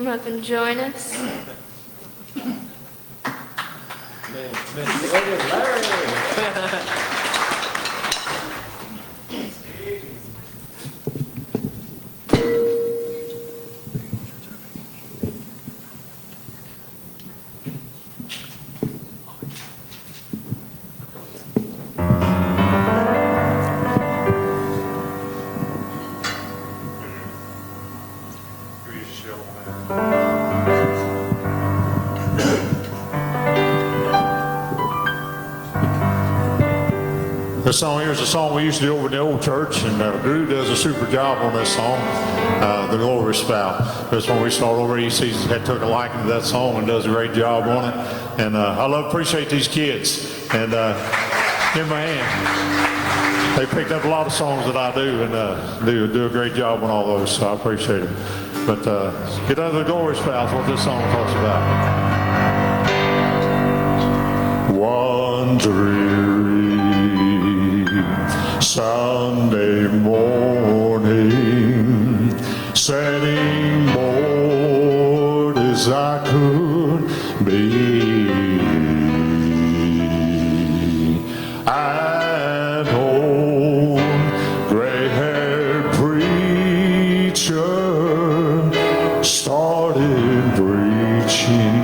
up and join us? This song here is a song we used to do over in the old church, and Drew does a super job on this song, The Glory Spout. This one we started over, he sees, had took a liking to that song and does a great job on it. And appreciate these kids, and give them a hand. They picked up a lot of songs that I do, and do a great job on all those, so I appreciate it. But get under the Glory Spout is what this song talks about. One dreary Sunday morning, setting bored as I could be, at home, gray-haired preacher started preaching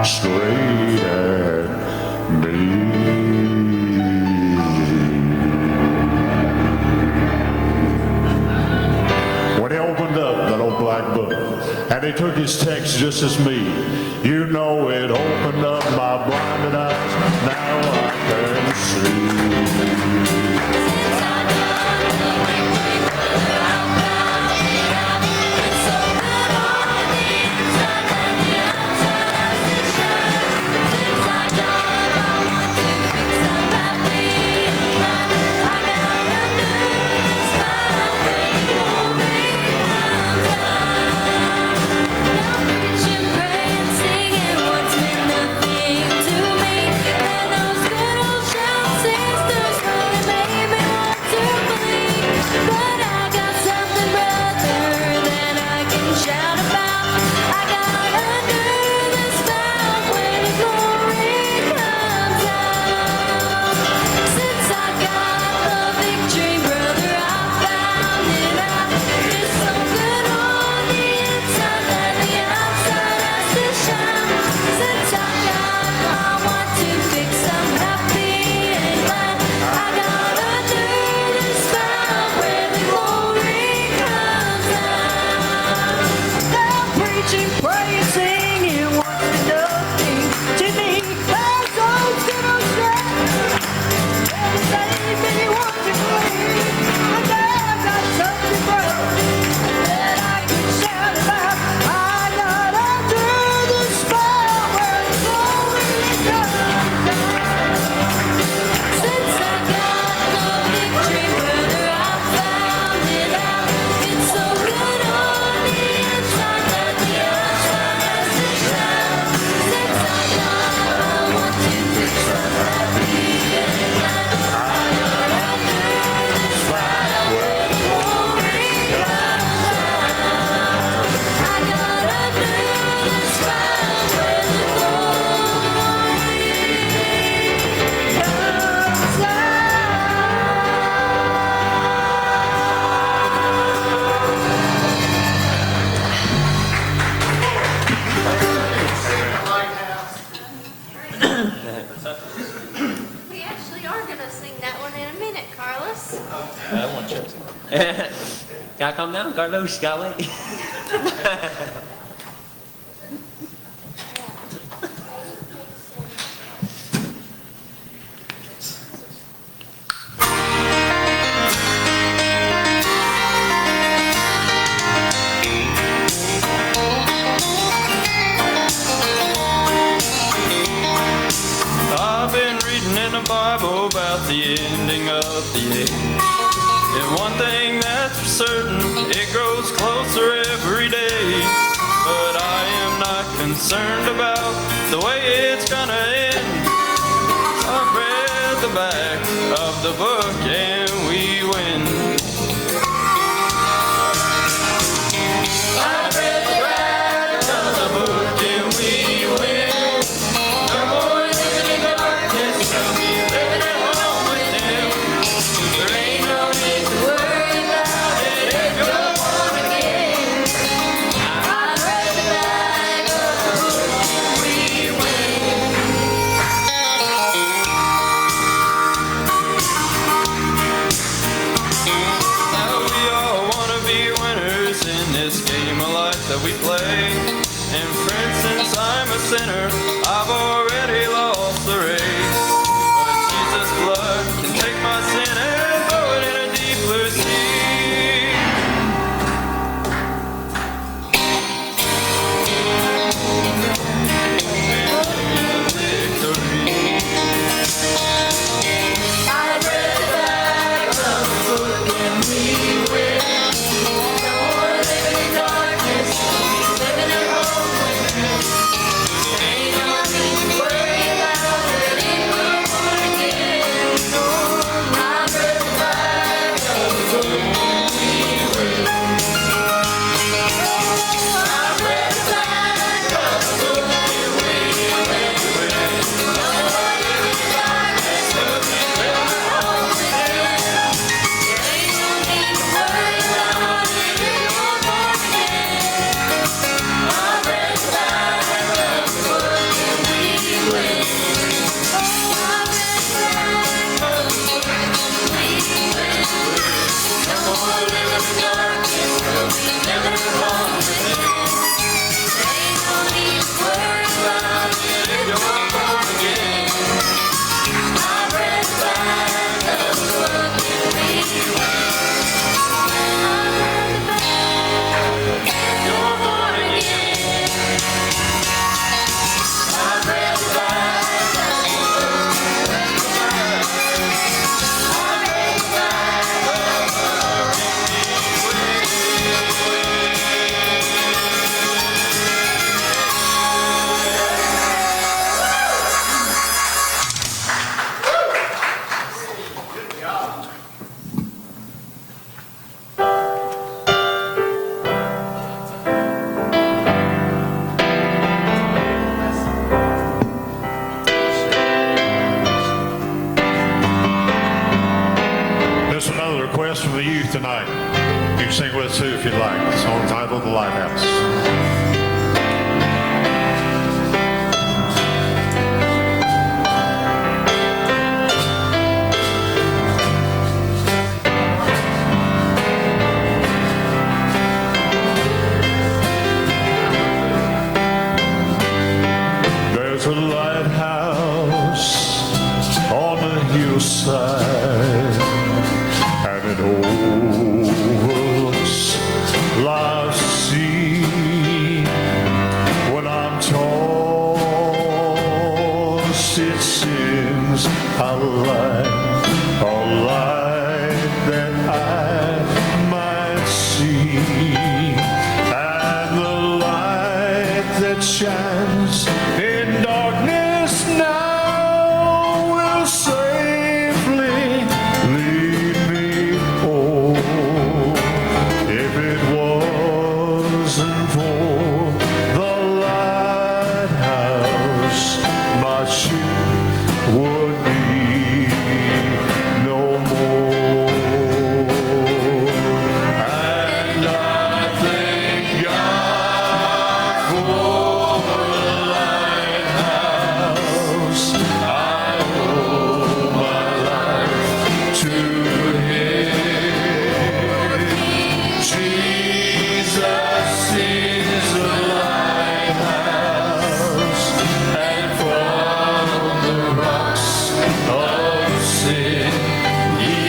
straight at me. And he took his text just as me. You know, it opened up my blinded eyes. Now I can see. Gotta calm down, Carlos. Gotta wait. I've been reading in the Bible about the ending of the age. And one thing that's for certain, it grows closer every day. But I am not concerned about the way it's gonna end. I've read the back of the book and we win. I've read the back sinner, I've already lost the race. But Jesus' blood can take my sin and throw it in a deep blue sea. Victory. I read the back of the book and we win. No more living in darkness, living at home with Him. Ain't nothing to worry about, ready we're born again. I read the back of the book and we win. I read the back of the book and we win. No more living in darkness, living at home with Him. There ain't no need to worry about it, you're born again. I read the back of the book and we win. I read the back of the book and we win. No more living in darkness, we'll be living at home with Him. There ain't no need to worry about it, you're born again. I read the back of the book and we win. I read the back, you're born again. I read the back of the book and we win. I read the back of the book and we win. There's another request from the youth tonight. You can sing with us too if you'd like. It's a song entitled The Lighthouse. There's a lighthouse on the hillside, and it overlooks life's sea. When I'm tossed, it sings a light that I might see, and the light that shines in darkness now will safely lead me home. If it wasn't for the lighthouse, my ship would be no more. And I thank God for the lighthouse. I owe my life to Him. Jesus is the lighthouse, and from the rocks of sin He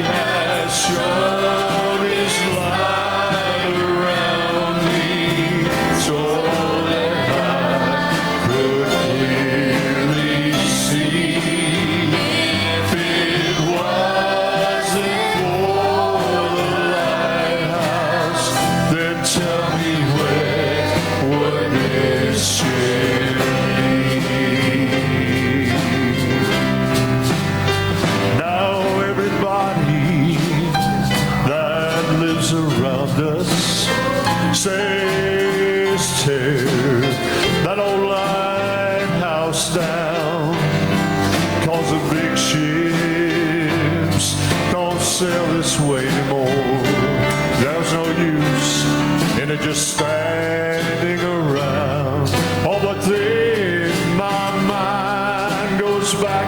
has shown His light around me, so that I could clearly see. If it wasn't for the lighthouse, then tell me where would this ship be? Now everybody that lives around us says tear that old lighthouse down, 'cause the big ships don't sail this way anymore. There's no use in it just standing around. Oh, but then my mind goes back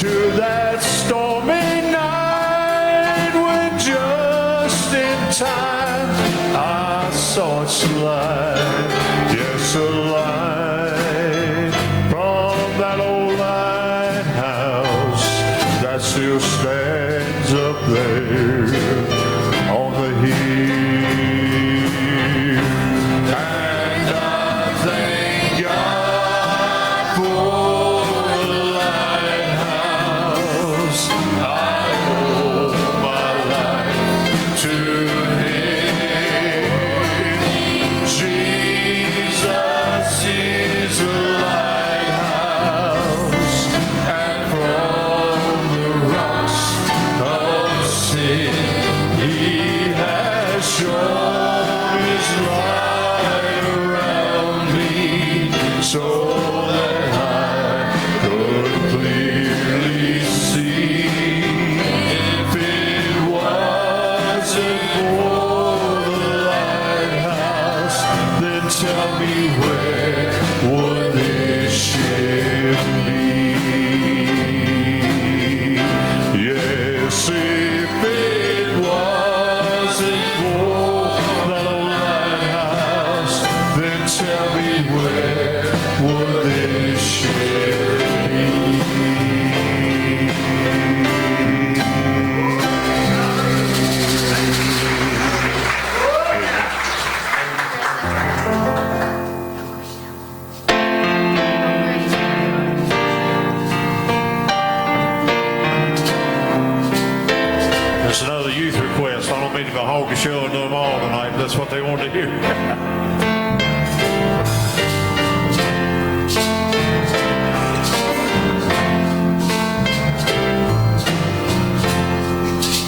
to that stormy night when just in time I saw its light. Yes, a light there on the hill. And I thank God for the lighthouse. I owe my life to Him. Jesus is a lighthouse, and from the rocks of sin He has shown His light around me, so that I could clearly see. If it wasn't for the lighthouse, then tell me, where would this ship be? Yes, if it wasn't for the lighthouse, then tell me, where would this ship be? There's another youth request. I don't mean to be hog showing them all tonight, but that's what they want to hear.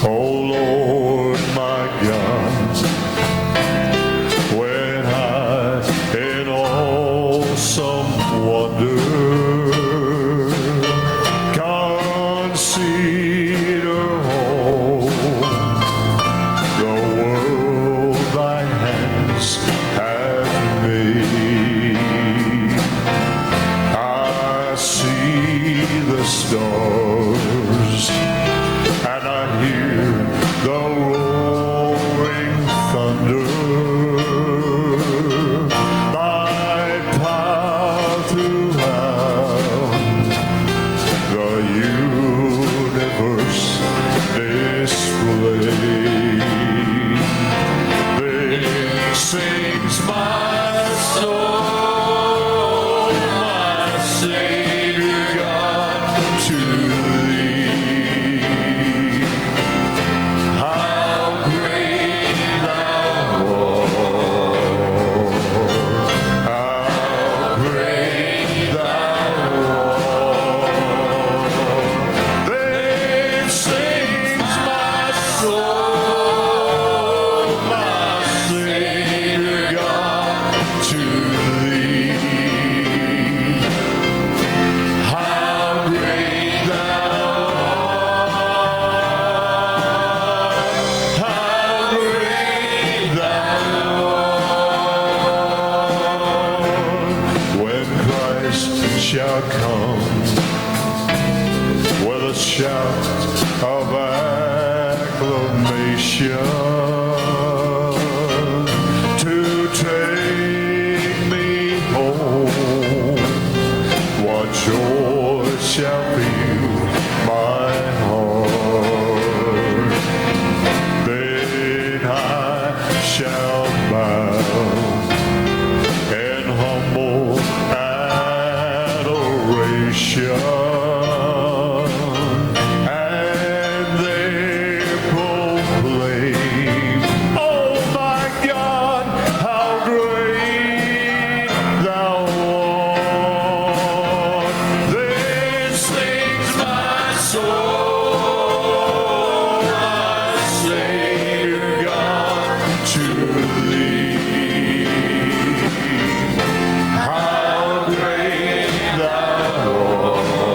Oh Lord, my God, when I in awesome wonder consider all the world thy hands have made, I see the stars and I hear the roaring thunder. Thy power throughout the universe display. Then sings my soul, my Savior God, to Thee. How great Thou art! How great Thou art! Then sings my soul, my Savior God, to Thee. How great Thou art! How great Thou art! When Christ shall come with a shout of acclamation to take me home, what joy shall fill my heart. Then I shall bow in humble adoration, and there proclaim, oh my God, how great Thou art. Then sings my soul, my Savior God, to Thee. How great Thou art!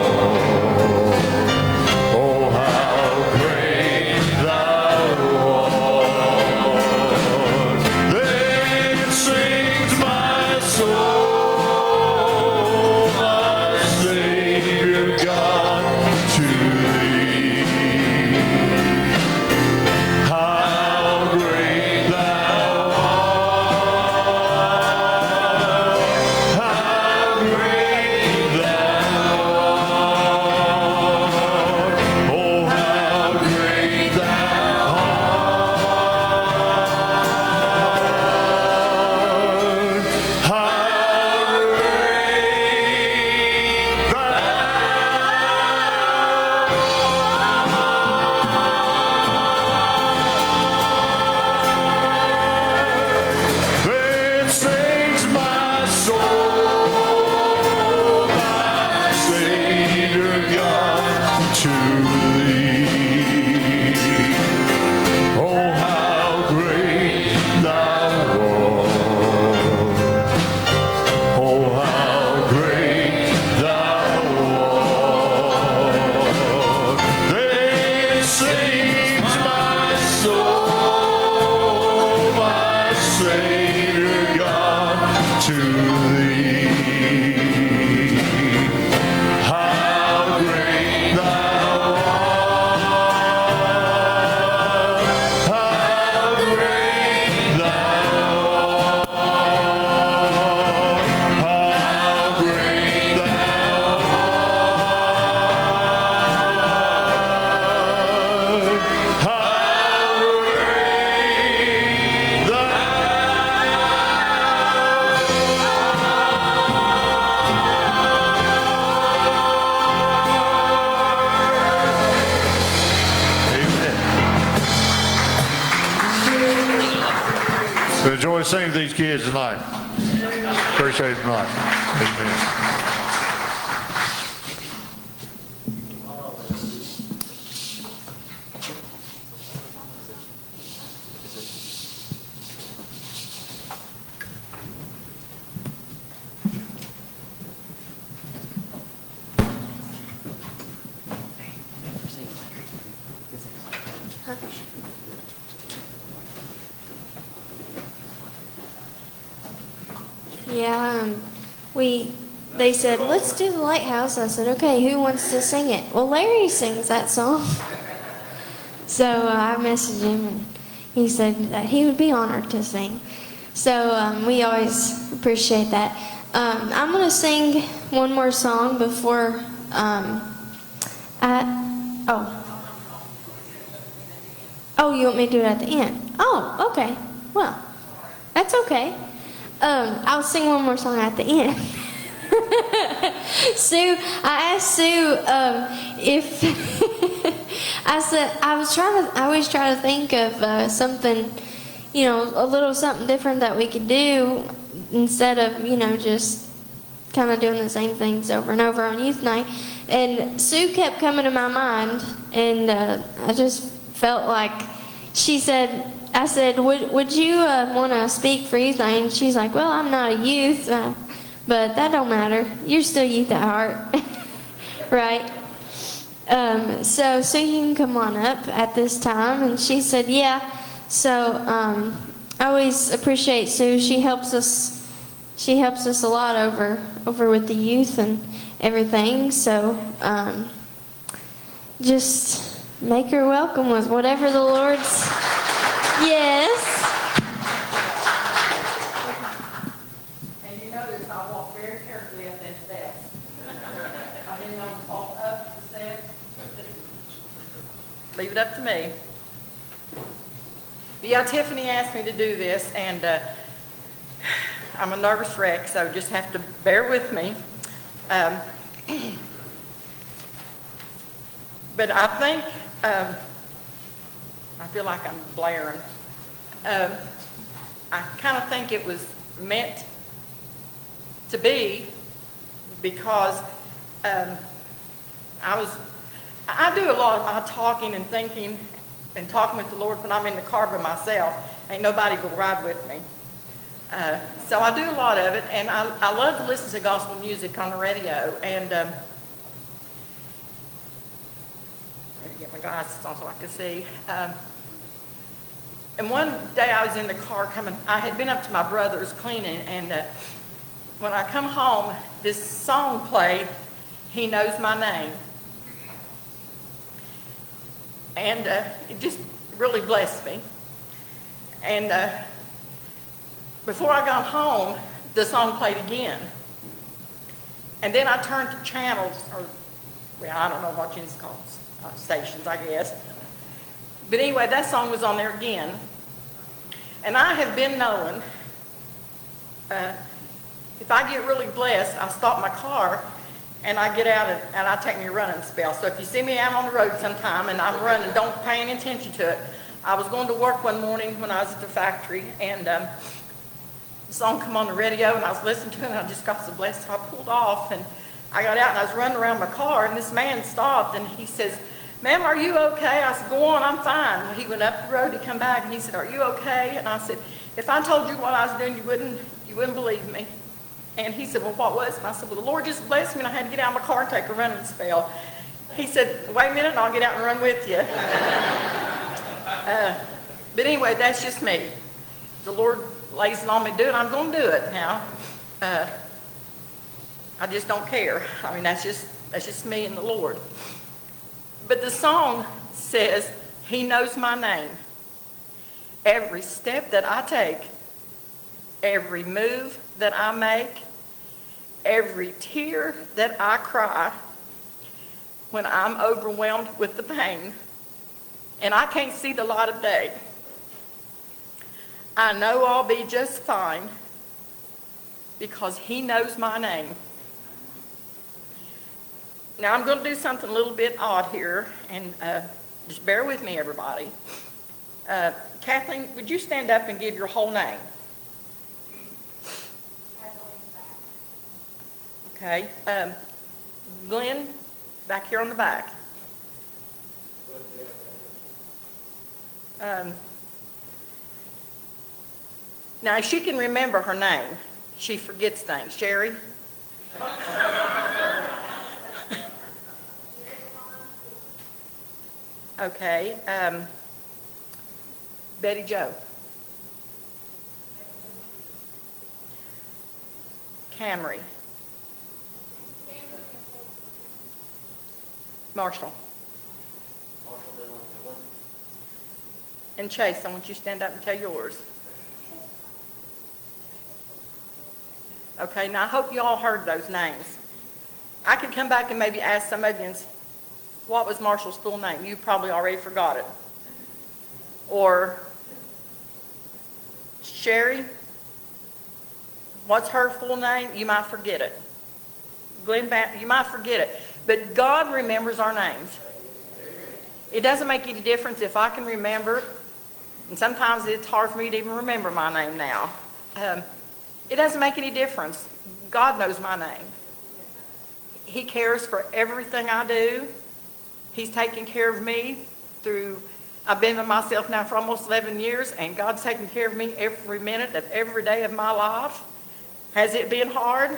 sing to these kids tonight. Appreciate it tonight. Amen. Yeah, they said, let's do the lighthouse. I said, okay, who wants to sing it? Well, Larry sings that song. So I messaged him and he said that he would be honored to sing. So we always appreciate that. I'm going to sing one more song before Oh, you want me to do it at the end? Oh, okay. Well, that's okay. I'll sing one more song at the end. Sue, I asked Sue if I always try to think of something, a little something different that we could do instead of, just kind of doing the same things over and over on youth night. And Sue kept coming to my mind, and I just felt like I said, would you want to speak for youth night? And she's like, well, I'm not a youth, but that don't matter. You're still youth at heart, right? So you can come on up at this time. And she said, yeah. So I always appreciate Sue. She helps us a lot over with the youth and everything. So just make her welcome with whatever the Lord's. Yes. And you notice I walk very carefully up them steps. I didn't want to fall up the steps. Leave it up to me. But yeah, Tiffany asked me to do this, and I'm a nervous wreck, so just have to bear with me. But I think, I feel like I'm blaring. I kind of think it was meant to be because I do a lot of talking and thinking and talking with the Lord when I'm in the car by myself. Ain't nobody will ride with me. So I do a lot of it, and I love to listen to gospel music on the radio. And let me get my glasses on so I can see. And one day I was in the car coming. I had been up to my brother's cleaning, and when I come home, this song played, "He Knows My Name." And it just really blessed me. And before I got home, the song played again. And then I turned to channels, or, well, I don't know what it's called, stations, I guess. But anyway, that song was on there again. And I have been knowing, if I get really blessed, I stop my car and I get out and I take me a running spell. So if you see me out on the road sometime and I'm running, don't pay any attention to it. I was going to work one morning when I was at the factory, and the song come on the radio, and I was listening to it, and I just got so blessed, so I pulled off, and I got out and I was running around my car, and this man stopped, and he says, "Ma'am, are you okay?" I said, "Go on, I'm fine." Well, he went up the road, he come back, and he said, "Are you okay?" And I said, "If I told you what I was doing, you wouldn't believe me." And he said, "Well, what was it?" And I said, "Well, the Lord just blessed me, and I had to get out of my car and take a running spell." He said, "Wait a minute, and I'll get out and run with you." But anyway, that's just me. The Lord lays it on me to do it, I'm going to do it now. I just don't care. I mean, that's just me and the Lord. But the song says, "He knows my name. Every step that I take, every move that I make, every tear that I cry, when I'm overwhelmed with the pain, and I can't see the light of day, I know I'll be just fine because he knows my name." Now I'm going to do something a little bit odd here, and just bear with me, everybody. Kathleen, would you stand up and give your whole name? Okay, Glenn, back here on the back. Now, if she can remember her name, she forgets things. Sherry? Okay, Betty Jo. Camry. Marshall. And Chase, I want you to stand up and tell yours. Okay, now I hope you all heard those names. I could come back and maybe ask some of you, what was Marshall's full name? You probably already forgot it. Or Sherry, what's her full name? You might forget it. Glenn, you might forget it. But God remembers our names. It doesn't make any difference if I can remember, and sometimes it's hard for me to even remember my name now. It doesn't make any difference. God knows my name. He cares for everything I do. He's taken care of me through, I've been with myself now for almost 11 years, and God's taken care of me every minute of every day of my life. Has it been hard?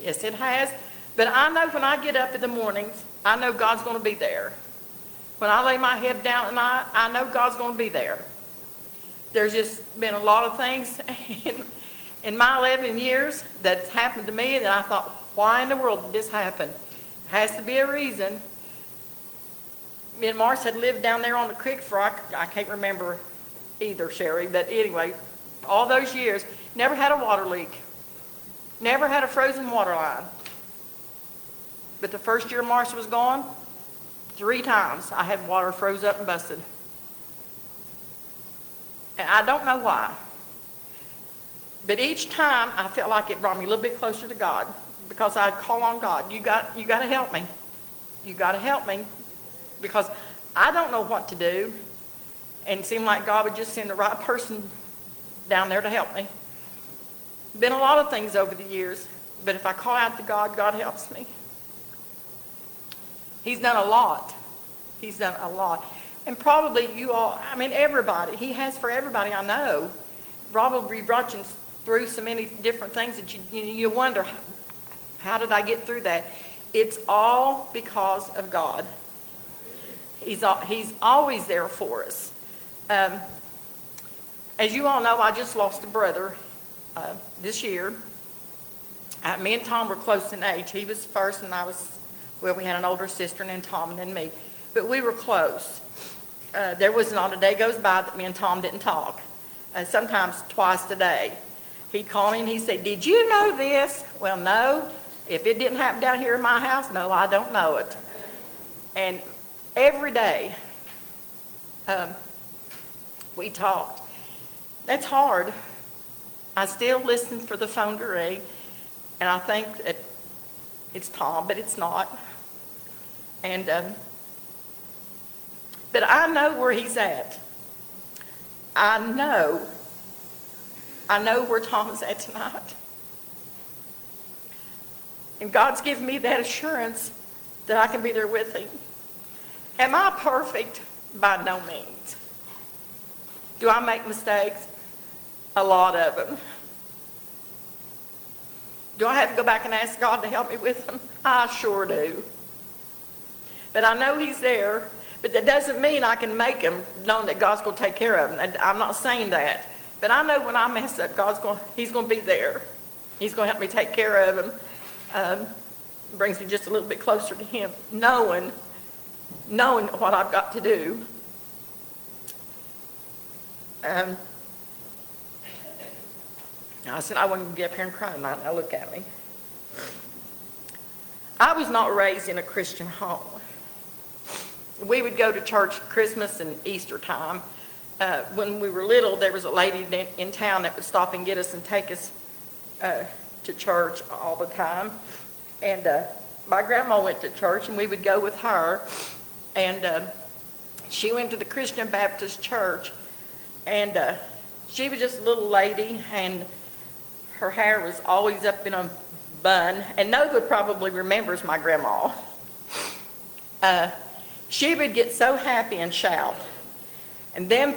Yes, it has. But I know when I get up in the mornings, I know God's going to be there. When I lay my head down at night, I know God's going to be there. There's just been a lot of things in my 11 years that's happened to me that I thought, why in the world did this happen? Has to be a reason. Me and Mars had lived down there on the creek for, I can't remember either, Sherry, but anyway, all those years, never had a water leak. Never had a frozen water line. But the first year Mars was gone, 3 times I had water froze up and busted. And I don't know why. But each time I felt like it brought me a little bit closer to God, because I'd call on God. You got to help me. You got to help me, because I don't know what to do. And it seemed like God would just send the right person down there to help me. Been a lot of things over the years, but if I call out to God, God helps me. He's done a lot. He's done a lot. And probably you all, I mean everybody, he has for everybody I know. Probably brought you through so many different things that you wonder, how did I get through that? It's all because of God. He's always there for us. As you all know, I just lost a brother this year. Me and Tom were close in age. He was first and I was, well, we had an older sister and then Tom and then me. But we were close. There was not a day goes by that me and Tom didn't talk. Sometimes twice a day. He'd call me and he'd say, did you know this? Well, no. If it didn't happen down here in my house, no, I don't know it. And every day we talked. That's hard. I still listen for the phone to ring, and I think that it's Tom, but it's not. And but I know where he's at. I know where Tom is at tonight. And God's given me that assurance that I can be there with him. Am I perfect? By no means. Do I make mistakes? A lot of them. Do I have to go back and ask God to help me with them? I sure do. But I know he's there. But that doesn't mean I can make him knowing that God's going to take care of him. I'm not saying that. But I know when I mess up, he's going to be there. He's going to help me take care of him. Brings me just a little bit closer to him, knowing what I've got to do. I said I wouldn't get up here and cry tonight. Now look at me. I was not raised in a Christian home. We would go to church Christmas and Easter time. When we were little, there was a lady in town that would stop and get us and take us to church all the time. And my grandma went to church, and we would go with her. And she went to the Christian Baptist church. And she was just a little lady, and her hair was always up in a bun, and Nova probably remembers my grandma. She would get so happy and shout. And them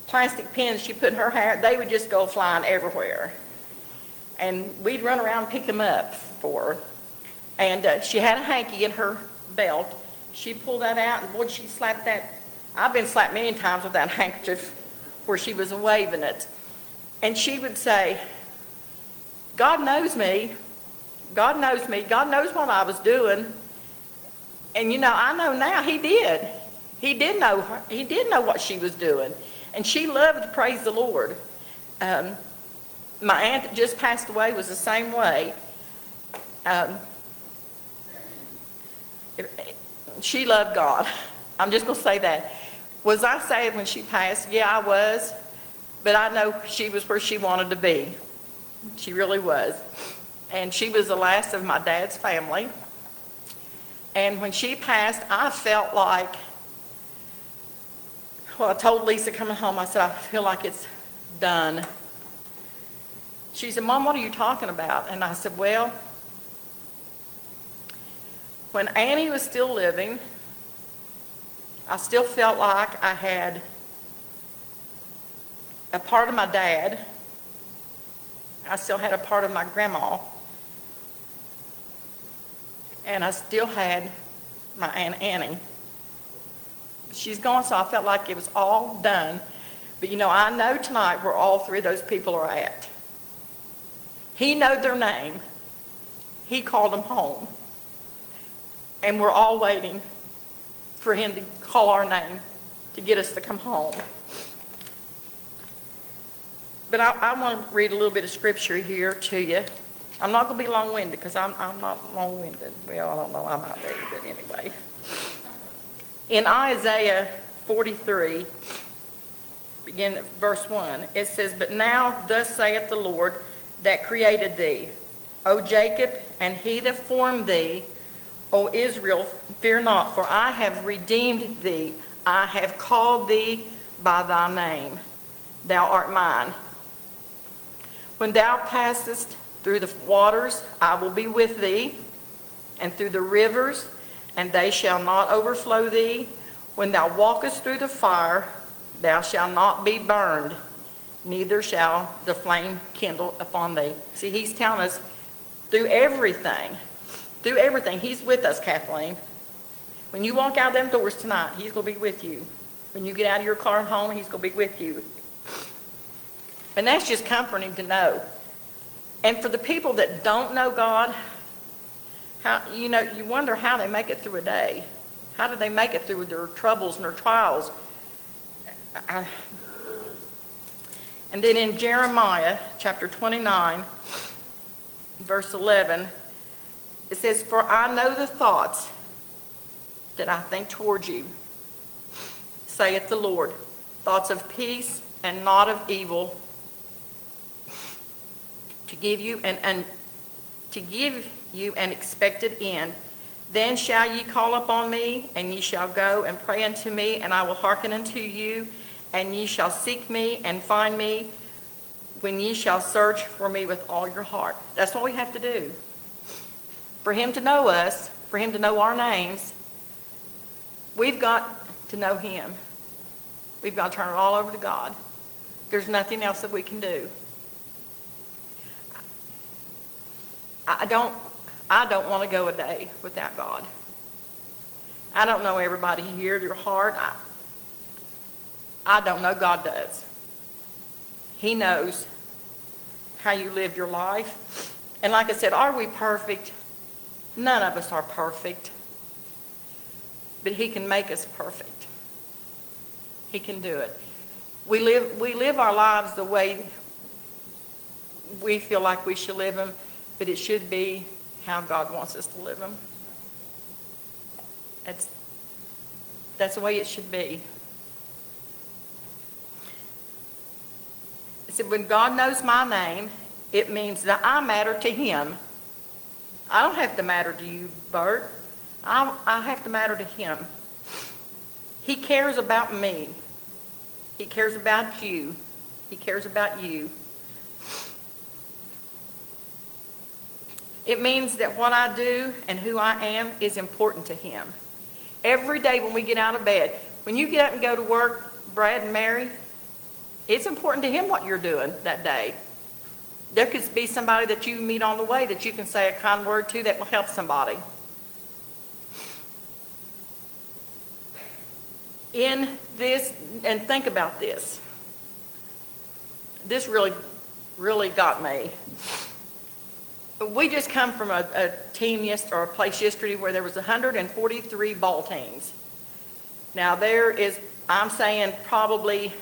plastic pins she put in her hair, they would just go flying everywhere. And we'd run around and pick them up for her. And she had a hanky in her belt. She pulled that out, and boy, she slapped that. I've been slapped many times with that handkerchief where she was waving it. And she would say, God knows me. God knows me. God knows what I was doing. And you know, I know now he did. He did know her. He did know what she was doing. And she loved to praise the Lord. My aunt that just passed away was the same way. She loved God. I'm just going to say that. Was I saved when she passed? Yeah, I was. But I know she was where she wanted to be. She really was. And she was the last of my dad's family. And when she passed, I felt like, well, I told Lisa coming home, I said, I feel like it's done. She said, Mom, what are you talking about? And I said, well, when Annie was still living, I still felt like I had a part of my dad. I still had a part of my grandma. And I still had my Aunt Annie. She's gone, so I felt like it was all done. But you know, I know tonight where all three of those people are at. He knew their name. He called them home. And we're all waiting for him to call our name to get us to come home. But I want to read a little bit of scripture here to you. I'm not going to be long-winded because I'm not long-winded. Well, I don't know, I might be, but anyway. In Isaiah 43, begin at verse 1, it says, But now thus saith the Lord that created thee, O Jacob, and he that formed thee, O Israel, fear not, for I have redeemed thee. I have called thee by thy name. Thou art mine. When thou passest through the waters, I will be with thee, and through the rivers, and they shall not overflow thee. When thou walkest through the fire, thou shalt not be burned, neither shall the flame kindle upon thee. See, he's telling us through everything, he's with us, Kathleen. When you walk out them doors tonight, he's going to be with you. When you get out of your car and home, he's going to be with you. And that's just comforting to know. And for the people that don't know God, you wonder how they make it through a day. How do they make it through their troubles and their trials? And then in Jeremiah chapter 29, verse 11, it says, For I know the thoughts that I think towards you, saith the Lord, thoughts of peace and not of evil, to give you an expected end. Then shall ye call upon me, and ye shall go and pray unto me, and I will hearken unto you, and ye shall seek me and find me when ye shall search for me with all your heart. That's what we have to do. For him to know us, for him to know our names, we've got to know him. We've got to turn it all over to God. There's nothing else that we can do. I don't want to go a day without God. I don't know everybody here, their heart. I don't know. God does. He knows how you live your life. And like I said, are we perfect? None of us are perfect. But he can make us perfect. He can do it. We live our lives the way we feel like we should live them, but it should be how God wants us to live them. That's the way it should be. I said, when God knows my name, it means that I matter to him. I don't have to matter to you, Bert. I have to matter to him. He cares about me. He cares about you. He cares about you. It means that what I do and who I am is important to him. Every day when we get out of bed, when you get up and go to work, Brad and Mary, it's important to him what you're doing that day. There could be somebody that you meet on the way that you can say a kind word to that will help somebody. In this, and think about this. This really got me. We just come from a team or a place yesterday where there was 143 ball teams. Now there is, I'm saying probably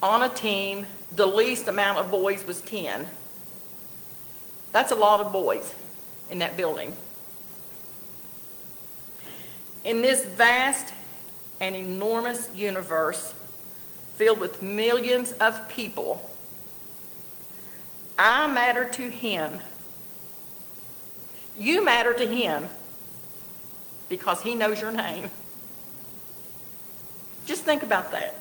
on a team, the least amount of boys was 10. That's a lot of boys in that building. In this vast and enormous universe filled with millions of people, I matter to him. You matter to him because he knows your name. Just think about that.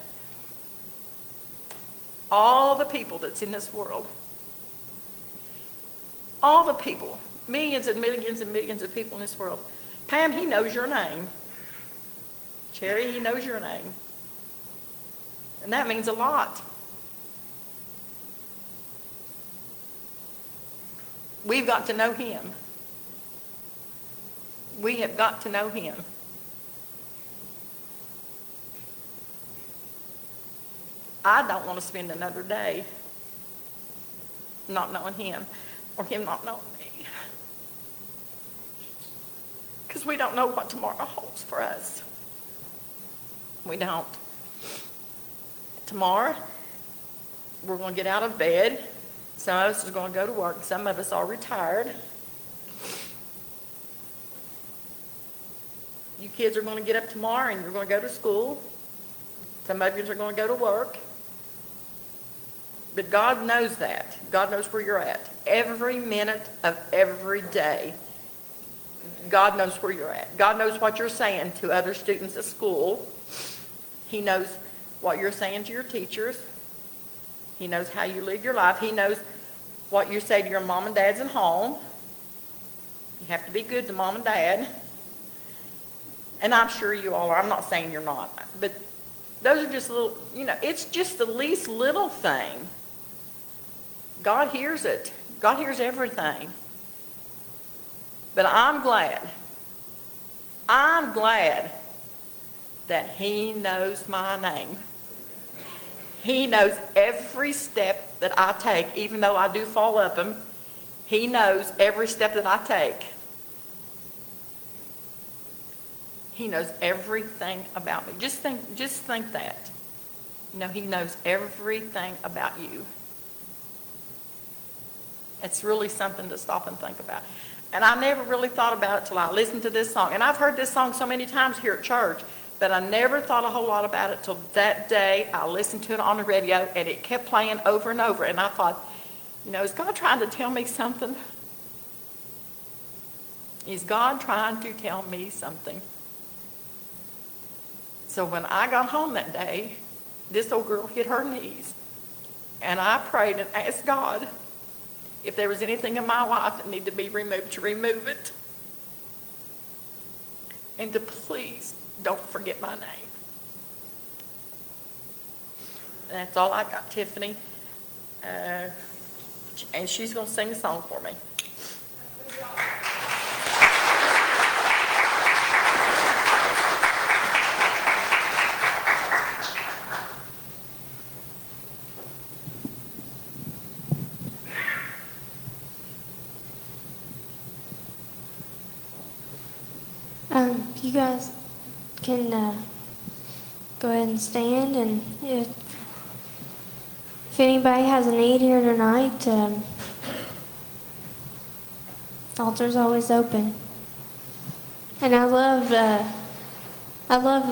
All the people that's in this world, all the people, millions and millions and millions of people in this world. Pam, he knows your name. Cherry, he knows your name. And that means a lot. We've got to know him. We have got to know him. I don't want to spend another day not knowing him or him not knowing me. Because we don't know what tomorrow holds for us. We don't. Tomorrow, we're going to get out of bed. Some of us are going to go to work. Some of us are retired. You kids are going to get up tomorrow and you're going to go to school. Some of you are going to go to work. But God knows that. God knows where you're at. Every minute of every day, God knows where you're at. God knows what you're saying to other students at school. He knows what you're saying to your teachers. He knows how you live your life. He knows what you say to your mom and dads at home. You have to be good to mom and dad. And I'm sure you all are. I'm not saying you're not. But those are just little, it's just the least little thing. God hears it. God hears everything. But I'm glad that he knows my name. He knows every step that I take, even though I do fall up him. He knows every step that I take. He knows everything about me. Just think that. He knows everything about you. It's really something to stop and think about. And I never really thought about it till I listened to this song. And I've heard this song so many times here at church, but I never thought a whole lot about it till that day I listened to it on the radio, and it kept playing over and over. And I thought, is God trying to tell me something? Is God trying to tell me something? So when I got home that day, this old girl hit her knees. And I prayed and asked God if there was anything in my life that needed to be removed, to remove it. And to please don't forget my name. And that's all I got, Tiffany. And she's going to sing a song for me. You guys can go ahead and stand, and if anybody has a need here tonight, altar's always open. And I love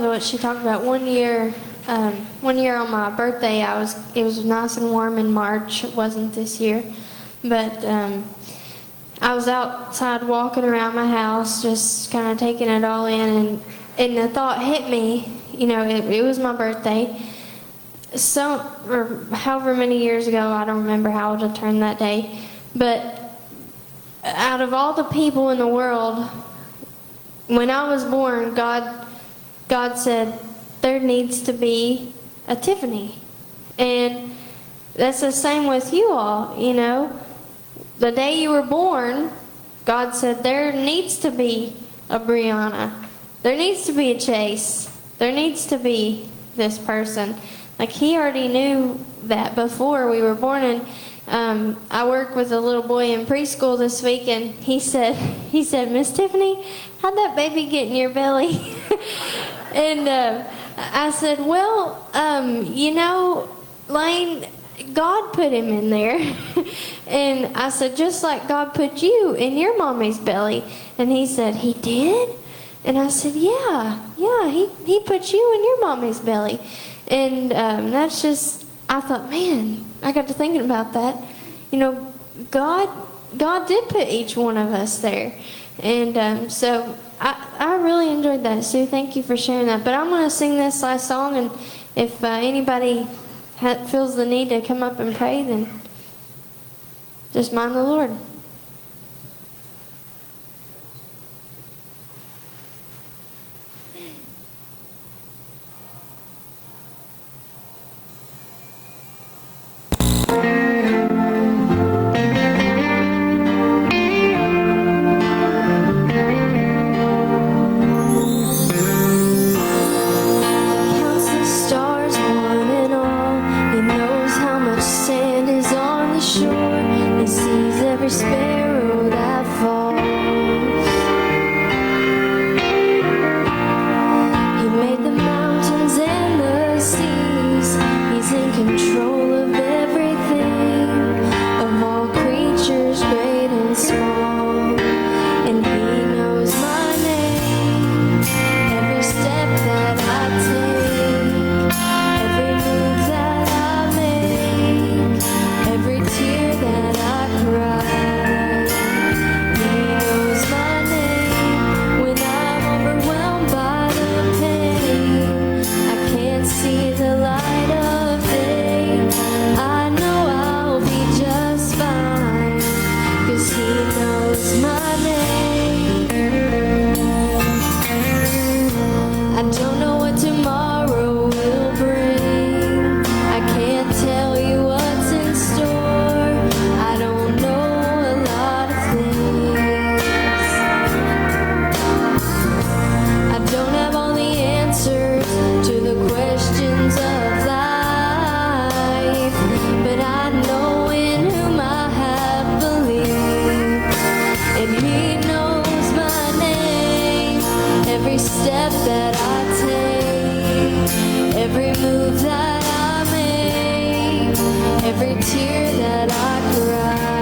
what she talked about. One year on my birthday, it was nice and warm in March. It wasn't this year, but I was outside walking around my house, just kind of taking it all in, and the thought hit me, it was my birthday. Or however many years ago, I don't remember how old I turned that day, but out of all the people in the world, when I was born, God said, there needs to be a Tiffany. And that's the same with you all, you know. The day you were born, God said, there needs to be a Brianna. There needs to be a Chase. There needs to be this person. Like, he already knew that before we were born. And I worked with a little boy in preschool this week, and he said, Miss Tiffany, how'd that baby get in your belly? And I said, well, you know, Lane, God put him in there. And I said, just like God put you in your mommy's belly. And he said, he did? And I said, yeah, he put you in your mommy's belly. And that's just, I thought, man, I got to thinking about that. You know, God did put each one of us there. And so I really enjoyed that, Sue. Thank you for sharing that. But I'm going to sing this last song, and if anybody feels the need to come up and pray, then just mind the Lord. Counts the stars, one and all. He knows how much sand is on the shore. He sees every sparrow that falls. He made the mountains and the seas. He's in control of everything, of all creatures great and small. And he knows my name, every step that I take, every move that I make, every tear that I cry. He knows my name when I'm overwhelmed by the pain. I can't see the light of day. I know I'll be just fine, 'cause he knows my name. I don't know what tomorrow will bring. I can't tell you what's in store. I don't know a lot of things. I don't have all the answers to the questions of life, but I know in whom I have believed, and he knows my name, every step that I take, every move that I make, every tear that I cry.